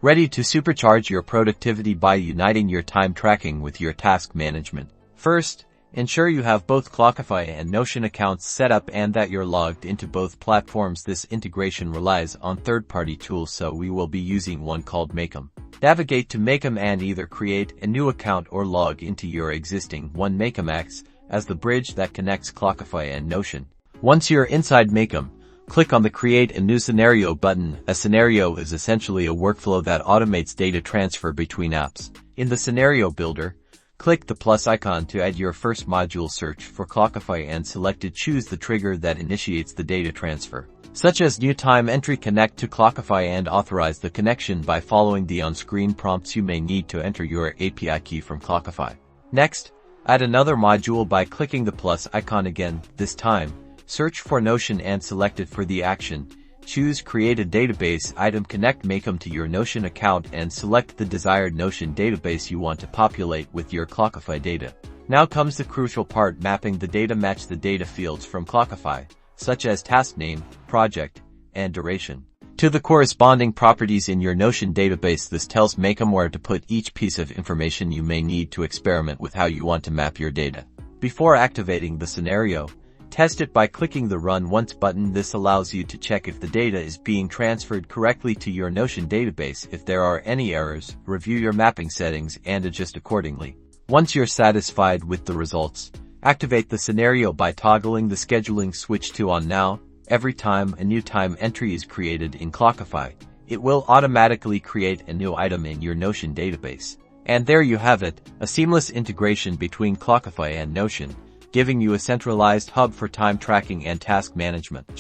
ready to supercharge your productivity by uniting your time tracking with your task management. First, ensure you have both Clockify and Notion accounts set up and that you're logged into both platforms. This integration relies on third-party tools, so we will be using one called Makem. Navigate to Makem and either create a new account or log into your existing one. Makem acts as the bridge that connects Clockify and Notion. Once you're inside Makem, click on the Create a New Scenario button. A scenario is essentially a workflow that automates data transfer between apps. In the Scenario Builder, click the plus icon to add your first module. Search for Clockify and select it. Choose the trigger that initiates the data transfer, such as new time entry. Connect to Clockify and authorize the connection by following the on-screen prompts. You may need to enter your API key from Clockify. Next, add another module by clicking the plus icon again. This time, search for Notion and select it for the action. Choose Create a Database item. Connect Makem to your Notion account and select the desired Notion database you want to populate with your Clockify data. Now comes the crucial part: mapping the data. Match the data fields from Clockify, such as task name, project, and duration, to the corresponding properties in your Notion database. This tells Makem where to put each piece of information. You may need to experiment with how you want to map your data. Before activating the scenario, test it by clicking the Run Once button. This allows you to check if the data is being transferred correctly to your Notion database. If there are any errors, review your mapping settings and adjust accordingly. Once you're satisfied with the results, activate the scenario by toggling the scheduling switch to On. Now, every time a new time entry is created in Clockify, it will automatically create a new item in your Notion database. And there you have it, a seamless integration between Clockify and Notion, giving you a centralized hub for time tracking and task management.